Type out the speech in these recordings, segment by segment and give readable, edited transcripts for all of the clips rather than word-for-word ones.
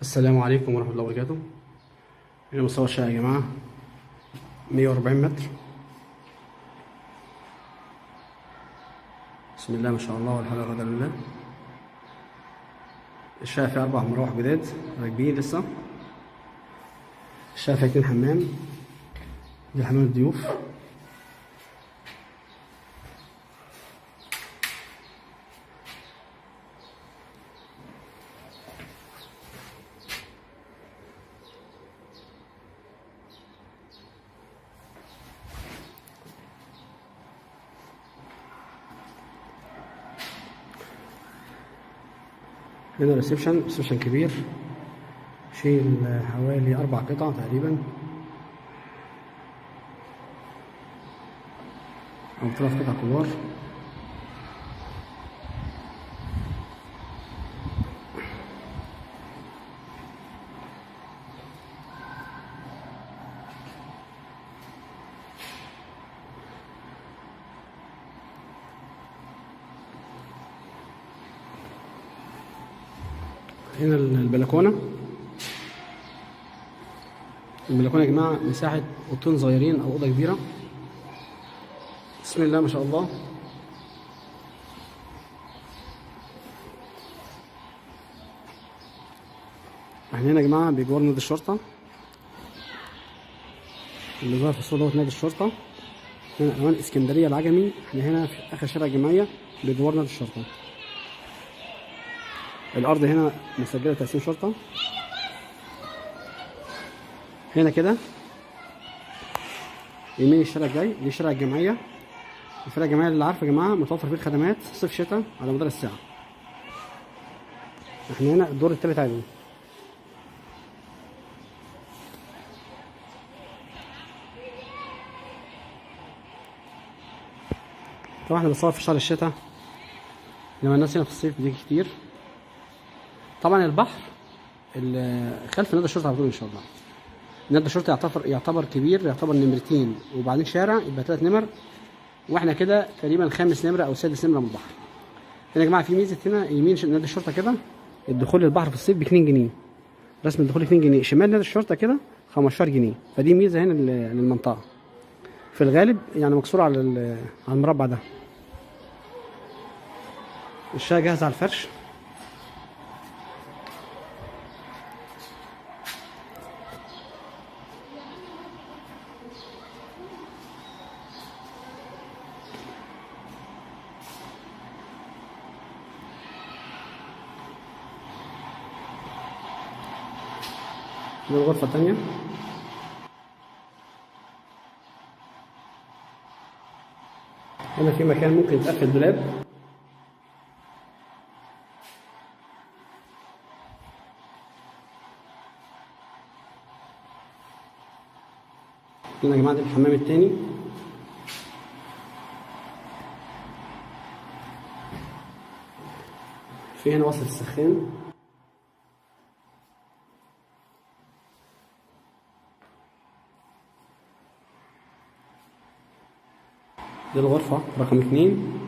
السلام عليكم ورحمة الله وبركاته. هنا مستوى الشقة يا جماعة 140 متر. بسم الله ما شاء الله والحمد لله قدر الله. الشقة فيها 4 مراوح جداد راكبين لسه. الشقة فيها 2 حمام، دي حمام الضيوف. هنا ريسبشن كبير، شيل حوالي 4 قطع تقريبا أو 3 قطع كبار. هنا البلكونة يا جماعة مساحة أوضتين صغيرين أو أوضة كبيرة. بسم الله ما شاء الله. احنا هنا يا جماعة بجوار نادي الشرطة، اللي ظهر في الصورة دوت نادي الشرطة. هنا أمان اسكندرية العجمي، احنا هنا في آخر شارع الجمعية بجوار نادي الشرطة. الأرض هنا مسجلة تقسيم شرطة. هنا كده يمين الشارع الجاي دي شارع الجمعية. الشارع الجمعية اللي عارفة يا جماعة متوفر فيه الخدمات صيف شتاء على مدار الساعة. احنا هنا الدور التالت علينا. طبعا احنا بنصور في شهر الشتاء لما الناس هنا في الصيف بتيجي كتير. طبعا البحر خلف نادي الشرطة على طول ان شاء الله. نادي الشرطة يعتبر كبير، يعتبر نمرتين وبعدين شارع، يبقى 3 نمر، واحنا كده تقريبا 5 نمرة او 6 نمرة من البحر. هنا يا جماعة في ميزة هنا يمين نادي الشرطة كده الدخول للبحر في الصيف ب2 جنيه، رسم الدخول 2 جنيه. شمال نادي الشرطة كده 15 جنيه، فدي ميزة هنا للمنطقة. في الغالب يعني مكسورة على المربع ده. الشقة جاهزة على الفرش. دي الغرفة التانية. هنا في مكان ممكن يتقفل دولاب. هنا يا جماعة دي الحمام التاني. في هنا وصلة السخان. دي الغرفة رقم 2.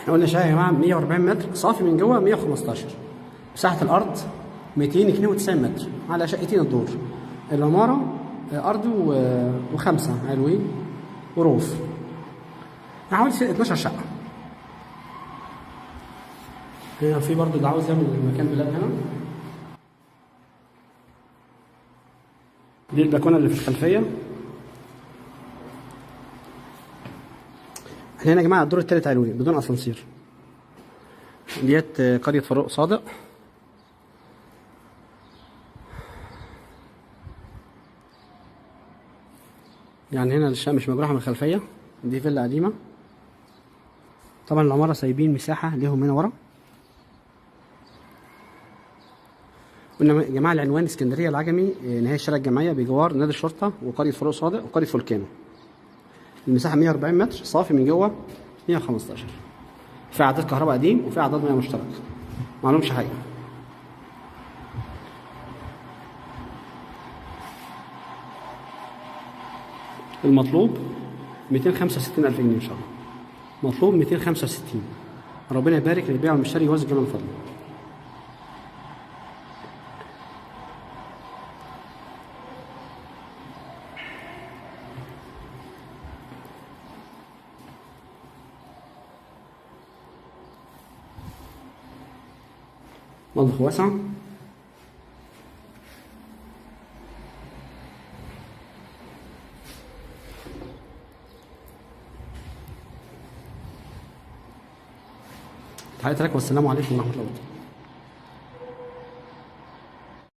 احنا قلنا شقة يا جماعة 140 متر صافي من جوه 115. مساحة الأرض 292 متر على شقتين الدور. العمارة أرض و5 علوي وروف، حوالي 12 شقة. هنا في برضه اللي عاوز يعمل مكان بلاد هنا. دي البلكونة اللي في الخلفية. احنا هنا يا جماعة الدور التالت علوي بدون أسانسير. ديت قرية فاروق صادق. يعني هنا الشقة مش مجروحة من الخلفية، دي فيلا قديمة. طبعا العمارة سايبين مساحة ليهم هنا ورا. قلنا يا جماعة العنوان اسكندرية العجمي، نهاية الشارع الجمعية بجوار نادي الشرطة وقرية فاروق صادق وقرية فولكانو. المساحة 140 متر صافي من جوه 115. في عداد كهرباء قديم وفي عداد مياه مشترك، معلهمش حاجة. المطلوب 265,000 جنيه إن شاء الله. مطلوب 265. ربنا يبارك للبيع والمشتري ويوزع جميع الفضل. مطبخ واسع. تحياتي لك والسلام عليكم ورحمة الله وبركاته.